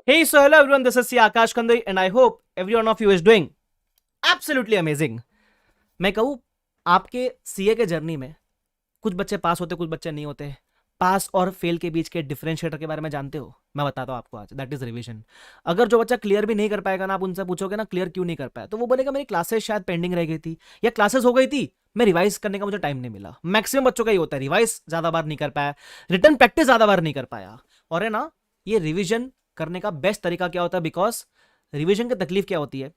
Hey, so hello everyone, this is C. Akash Kandai and I hope every one of you is doing absolutely amazing. मैं कहूँ आपके CA के journey में कुछ बच्चे पास होते, कुछ बच्चे नहीं होते. पास और फेल के बीच के डिफरेंशिएटर के बारे में जानते हो? मैं बताता हूँ आपको आज. That is revision. अगर जो बच्चा क्लियर भी नहीं कर पाएगा ना, आप उनसे पूछोगे ना क्लियर क्यों नहीं कर पाया, तो वो बोलेगा मेरी क्लासेस शायद पेंडिंग रह गई थी या क्लासेस हो गई थी, मैं रिवाइज करने का मुझे टाइम नहीं मिला. मैक्सिमम बच्चों का ही होता है, रिवाइज ज्यादा बार नहीं कर पाया, रिटर्न प्रैक्टिस ज्यादा बार नहीं कर पाया. और है ना, ये रिविजन करने का बेस्ट तरीका क्या होता है? बिकॉज रिवीजन की तकलीफ क्या होती है,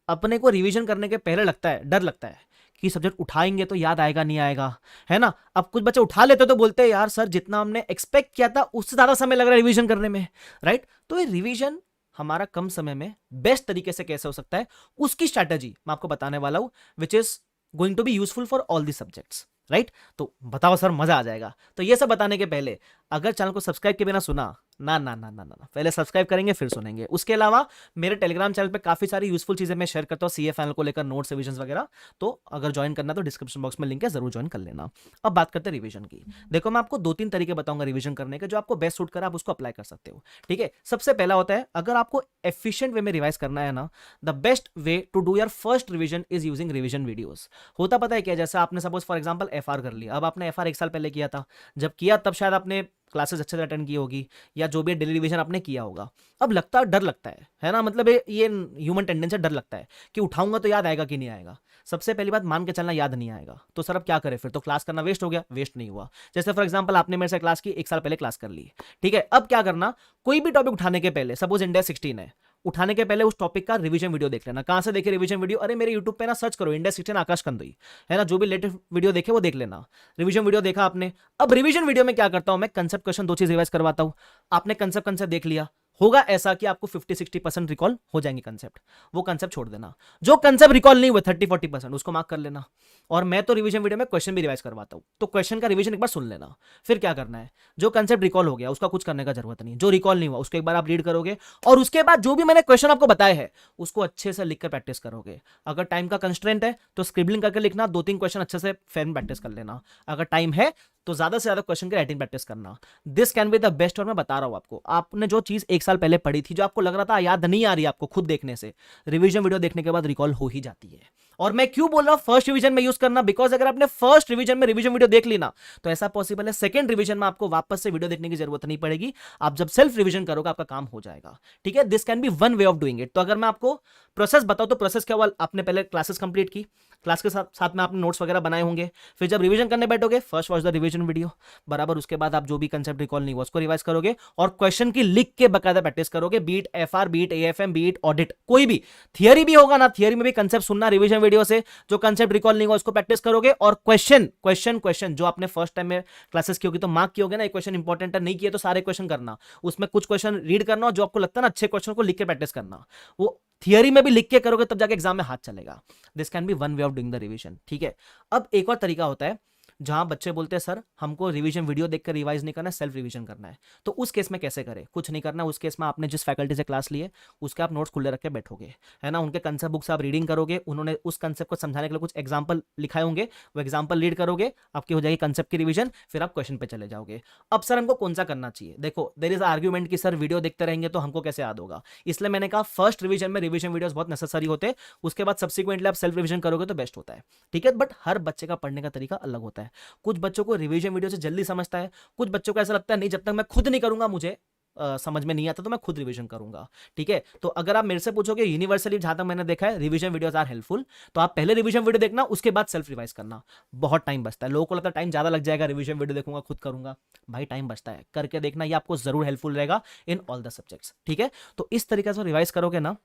अपने को रिवीजन करने के पहले लगता है, डर लगता है कि सब्जेक्ट उठाएंगे तो याद आएगा नहीं आएगा, है ना. अब कुछ बच्चे उठा लेते तो बोलते हैं यार सर जितना हमने एक्सपेक्ट किया था उससे ज्यादा समय लग रहा है रिवीजन करने में, राइट. तो ये रिवीजन हमारा कम समय में बेस्ट तरीके से कैसे हो सकता है, उसकी स्ट्रैटेजी मैं आपको बताने वाला हूं, which is going to be useful for all the subjects, right. तो बताओ सर, मजा आ जाएगा. तो ये सब बताने के पहले अगर चैनल को सब्सक्राइब के बिना सुना, ना ना ना ना ना, पहले सब्सक्राइब करेंगे फिर सुनेंगे. उसके अलावा मेरे टेलीग्राम चैनल पे काफी सारी यूजफुल चीजें मैं शेयर करता हूँ सीए फाइनल को लेकर, नोट्स रिविजन वगैरह. तो अगर ज्वाइन करना तो डिस्क्रिप्शन बॉक्स में लिंक है, जरूर ज्वाइन कर लेना. अब बात करते हैं रिवीजन की. देखो मैं आपको 2-3 तरीके बताऊंगा रिवीजन करने के, जो आपको बेस्ट सूट करा आप उसको अप्लाई कर सकते हो. ठीक है, सबसे पहला होता है अगर आपको एफिशिएंट वे में रिवाइज करना है ना, the best way to do your first revision is using revision videos. होता पता है क्या, जैसे आपने सपोज फॉर एग्जांपल एफआर कर लिया. अब आपने एफआर 1 साल पहले किया था, जब किया तब शायद आपने क्लासेस अच्छे से अटेंड की होगी या जो भी डेली रिवीजन आपने किया होगा. अब लगता है, डर लगता है ना, मतलब ये ह्यूमन टेंडेंसी, डर लगता है कि उठाऊंगा तो याद आएगा कि नहीं आएगा. सबसे पहली बात, मान के चलना याद नहीं आएगा तो सर अब क्या करें, फिर तो क्लास करना वेस्ट हो गया. वेस्ट नहीं हुआ. जैसे फॉर एग्जांपल आपने मेरे से क्लास की 1 साल पहले क्लास कर ली, ठीक है. अब क्या करना, कोई भी टॉपिक उठाने के पहले, सपोज इंडिया 16 है, उठाने के पहले उस टॉपिक का रिवीजन वीडियो देख लेना. कहां से देखे रिवीजन वीडियो? अरे मेरे यूट्यूब पे ना सर्च करो इंडिया 16 आकाश कंदई, है ना, जो भी लेटेस्ट वीडियो देखे वो देख लेना. रिवीजन वीडियो देखा आपने. अब रिवीजन वीडियो में क्या करता हूं मैं, कंसेप्ट क्वेश्चन 2 चीज रिवाइज करवाता हूं. आपने कंसेप्ट देख लिया, होगा ऐसा कि आपको 50-60% रिकॉल हो जाएंगे कंसेप्ट, वो कंसेप्ट छोड़ देना. जो कंसेप्ट रिकॉल नहीं हुए 30-40% उसको मार्क कर लेना. और मैं तो रिवीजन वीडियो में क्वेश्चन भी रिवाइज करवाता हूं, तो क्वेश्चन का रिवीजन एक बार सुन लेना. फिर क्या करना है, जो कंसेप्ट रिकॉल हो गया उसका कुछ करने का जरूरत नहीं, जो रिकॉल नहीं हुआ उसको एक बार आप रीड करोगे और उसके बाद जो भी मैंने क्वेश्चन आपको बताया है उसको अच्छे से लिखकर प्रैक्टिस करोगे. अगर टाइम का कंस्ट्रेंट है तो स्क्रिबलिंग करके लिखना, 2-3 क्वेश्चन अच्छे से फैन प्रैक्टिस कर लेना. अगर टाइम है तो ज्यादा से ज्यादा क्वेश्चन की राइटिंग प्रैक्टिस करना. This can be the best. और मैं बता रहा हूं आपको, आपने जो चीज 1 साल पहले पढ़ी थी, जो आपको लग रहा था याद नहीं आ रही आपको खुद देखने से, रिवीजन वीडियो देखने के बाद रिकॉल हो ही जाती है. और मैं क्यों बोल रहा हूं फर्स्ट रिवीजन में यूज करना, बिकॉज अगर आपने फर्स्ट रिवीजन में रिवीजन वीडियो देख ली ना, तो ऐसा पॉसिबल है सेकंड रिवीजन में आपको वापस से वीडियो देखने की जरूरत नहीं पड़ेगी. आप जब सेल्फ रिवीजन करोगे आपका काम हो जाएगा. ठीक है, this can be one way of doing it. तो अगर मैं आपको प्रोसेस बताऊं तो प्रोसेस क्या हुआ, आपने पहले क्लासेस कंप्लीट की, क्लास के साथ में आपने नोट्स वगैरह बनाए होंगे. फिर जब रिवीजन करने बैठोगे, first watch the revision video बराबर. उसके बाद आप जो भी कंसेप्ट रिकॉल नहीं हुआ उसको रिवाइज करोगे और क्वेश्चन की लिख के बकायदा प्रैक्टिस करोगे. Beat FR, beat AFM, beat audit, कोई भी थियरी भी होगा ना, थियरी में भी कंसेप्ट सुनना रिवीजन वीडियो से. जो कंसेप्ट रिकॉल नहीं हुआ उसको प्रैक्टिस करोगे और क्वेश्चन जो आपने फर्स्ट टाइम में क्लासेस की होगी तो मार्क की होगी ना, एक क्वेश्चन इंपॉर्टेंट है, नहीं किए तो सारे क्वेश्चन करना, उसमें कुछ क्वेश्चन रीड करना और जो आपको लगता है ना अच्छे क्वेश्चन को लिख के प्रैक्टिस करना. वो थियरी में भी लिख के करोगे तब जाके एग्जाम में हाथ चलेगा. This can be one way of doing the revision. ठीक है, अब एक और तरीका होता है जहां बच्चे बोलते हैं सर हमको रिवीजन वीडियो देखकर रिवाइज नहीं करना है, सेल्फ रिवीजन करना है. तो उस केस में कैसे करें? कुछ नहीं करना. उस केस में आपने जिस फैकल्टी से क्लास ली है उसके आप नोट्स खुले रख के बैठोगे, है ना, उनके कंसेप्ट बुक्स आप रीडिंग करोगे, उन्होंने उस कंसेप्ट को समझाने के लिए कुछ एग्जाम्पल लिखाए होंगे, वो एग्जाम्पल रीड करोगे, आपकी हो जाएगी कंसेप्ट की रिवीजन. फिर आप क्वेश्चन पे चले जाओगे. अब सर हमको कौन सा करना चाहिए? देखो देयर इज आर्ग्यूमेंट कि सर वीडियो देखते रहेंगे तो हमको कैसे याद होगा, इसलिए मैंने कहा फर्स्ट रिवीजन में रिवीजन वीडियोस बहुत नेसेसरी होते हैं. उसके बाद सब्सिक्वेंटली आप सेल्फ रिवीजन करोगे तो बेस्ट होता है. ठीक है, बट हर बच्चे का पढ़ने का तरीका अलग होता है. कुछ बच्चों को रिवीजन वीडियो से जल्दी समझता है, कुछ बच्चों को ऐसा लगता है नहीं जब तक मैं खुद नहीं करूंगा मुझे समझ में नहीं आता तो मैं खुद रिवीजन करूंगा. ठीक है, तो अगर आप मेरे से पूछोगे यूनिवर्सली जहां तक मैंने देखा है रिवीजन वीडियोस आर हेल्पफुल, तो आप पहले रिवीजन वीडियो देखना, उसके बाद सेल्फ रिवाइज करना. बहुत टाइम बचता है. लोगों को लगता है टाइम ज्यादा लग जाएगा, रिवीजन वीडियो देखूंगा खुद करूंगा. भाई टाइम बचता है, करके देखना, ये आपको जरूर हेल्पफुल रहेगा इन ऑल द सब्जेक्ट्स. ठीक है, तो इस तरीके से रिवाइज करोगे ना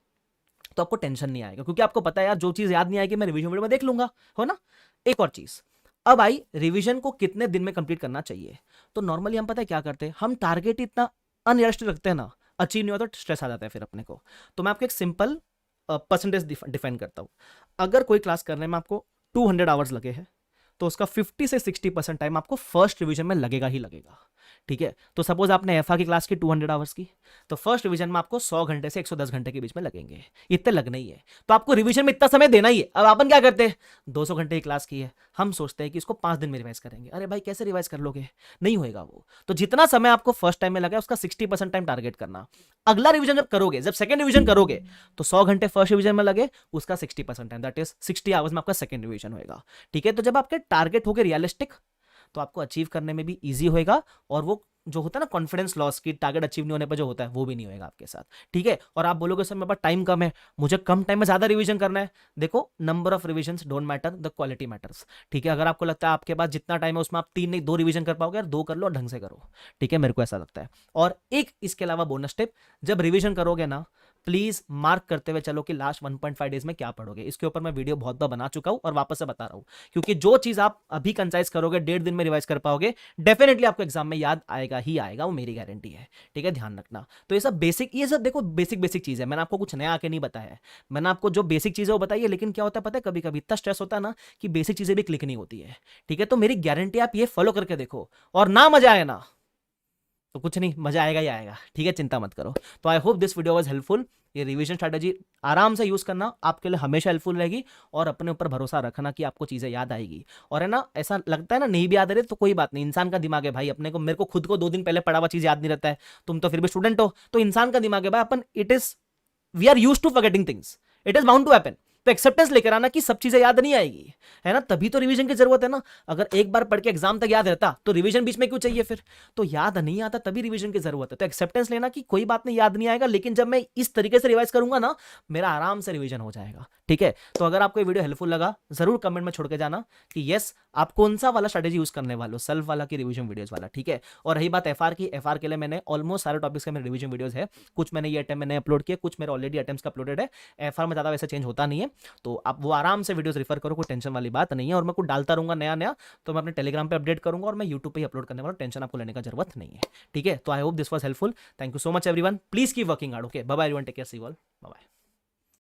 तो आपको टेंशन नहीं आएगा, क्योंकि आपको पता है यार जो चीज याद नहीं आएगी मैं रिवीजन वीडियो में देख लूंगा, हो ना. एक और चीज, अब आई रिवीजन को कितने दिन में कंप्लीट करना चाहिए. तो नॉर्मली हम पता है क्या करते हैं, हम टारगेट इतना अनरियलिस्टिक रखते हैं ना, अचीव नहीं होता तो स्ट्रेस आ जाता है फिर अपने को. तो मैं आपको एक सिंपल परसेंटेज डिफाइन करता हूं. अगर कोई क्लास करने में आपको 200 आवर्स लगे हैं तो उसका 50 से 60% टाइम आपको फर्स्ट रिवीजन में लगेगा ही लगेगा। ठीक है, तो सपोज आपने एफआर की क्लास की 200 आवर्स की, तो फर्स्ट रिवीजन में आपको 100 घंटे से 110 घंटे के बीच में लगेंगे, इतने लगने ही है। तो आपको रिवीजन में इतना समय देना ही है। अब अपन क्या करते हैं, 200 घंटे की क्लास की है, हम सोचते हैं कि इसको 5 दिन में रिवाइज करेंगे। अरे भाई कैसे रिवाइज कर लोगे, नहीं होएगा वो। तो जितना समय आपको फर्स्ट टाइम में लगा उसका 60% टाइम टारगेट करना। अगला रिवीजन जब करोगे, जब सेकंड रिवीजन करोगे, तो 100 घंटे फर्स्ट रिवीजन में लगे, उसका 60% टाइम, दैट इज 60 आवर्स में आपका सेकंड रिवीजन होएगा। ठीक है, तो जब आपके टारगेट हो गए रियलिस्टिक, तो आपको अचीव करने में भी ईजी होएगा, और वो जो होता है ना कॉन्फिडेंस लॉस की टारगेट अचीव नहीं होने पर जो होता है, वो भी नहीं होएगा आपके साथ। ठीक है, और आप बोलोगे सर मेरे पास टाइम कम है, मुझे कम टाइम में ज्यादा रिवीजन करना है। देखो, number of revisions don't matter, the quality matters. ठीक है, अगर आपको लगता है आपके पास जितना टाइम है उसमें आप 3 नहीं 2 रिवीजन कर पाओगे, यार 2 कर लो और ढंग से करो। ठीक है, मेरे को ऐसा लगता है। और एक इसके अलावा बोनस टिप, जब रिवीजन करोगे ना, प्लीज मार्क करते हुए चलो कि लास्ट 1.5 डेज में क्या पढ़ोगे। इसके ऊपर मैं वीडियो बहुत बार बना चुका हूं और वापस से बता रहा हूं, क्योंकि जो चीज आप अभी कंसाइज करोगे, 1.5 दिन में रिवाइज कर पाओगे, डेफिनेटली आपको एग्जाम में याद आएगा ही आएगा, वो मेरी गारंटी है। ठीक है, ध्यान रखना। तो ये सब बेसिक, ये सब देखो बेसिक चीज है, मैंने आपको कुछ नया आके नहीं बताया है, मैंने आपको जो बेसिक चीजें वो बताई है। लेकिन क्या होता है पता है, कभी कभी इतना स्ट्रेस होता है ना कि बेसिक चीजें भी क्लिक नहीं होती है। ठीक है, तो मेरी गारंटी आप ये फॉलो करके देखो, और ना मजा आए ना तो कुछ नहीं, मजा आएगा ही आएगा। ठीक है, चिंता मत करो। तो I hope this video was helpful. ये रिवीजन स्ट्रैटेजी आराम से यूज करना आपके लिए हमेशा हेल्पफुल रहेगी, और अपने ऊपर भरोसा रखना कि आपको चीजें याद आएगी। और है ना, ऐसा लगता है ना नहीं भी याद आ रही तो कोई बात नहीं, इंसान का दिमाग है भाई, अपने को, मेरे को खुद को 2 दिन पहले पढ़ा हुआ चीज याद नहीं रहता है, तुम तो फिर भी स्टूडेंट हो, तो इंसान का दिमाग है भाई, अपन it is, we are used to forgetting things, it is bound to happen. तो एक्सेप्टेंस लेकर आना कि सब चीजें याद नहीं आएगी, है ना, तभी तो रिवीजन की जरूरत है ना। अगर एक बार पढ़ के एग्जाम तक याद रहता तो रिवीजन बीच में क्यों चाहिए फिर, तो याद नहीं आता तभी रिवीजन की जरूरत है। तो एक्सेप्टेंस लेना कि कोई बात नहीं, याद नहीं आएगा, लेकिन जब मैं इस तरीके से रिवाइज करूंगा ना, मेरा आराम से रिवीजन हो जाएगा। ठीक है, तो अगर आपको ये वीडियो हेल्पफुल लगा, जरूर कमेंट में छोड़ के जाना कि यस आप कौन सा वाला स्ट्रेटेजी यूज करने वाले हो, सेल्फ वाला की रिवीजन वीडियोस वाला। ठीक है, और रही बात एफआर की, एफआर के लिए मैंने ऑलमोस्ट सारे टॉपिक्स के मेरे रिवीजन वीडियोस है, कुछ मैंने ये अटेम्प्ट मैंने अपलोड किए, कुछ मेरे ऑलरेडी अटेम्प्ट्स का अपलोडेड है। एफआर में ज्यादा वैसे चेंज होता नहीं है, तो आप वो आराम से वीडियोस रेफर करो, कोई टेंशन वाली बात नहीं है। और मैं कुछ डालता रहूंगा नया नया, तो मैं अपने टेलीग्राम पे अपडेट करूंगा, और मैं यूट्यूब पे ही अपलोड करने वाला, टेंशन आपको लेने का जरूरत नहीं है। ठीक है, तो I hope this was helpful. Thank you so much everyone, please keep working hard. Okay, bye bye everyone, take care, see you all, bye bye.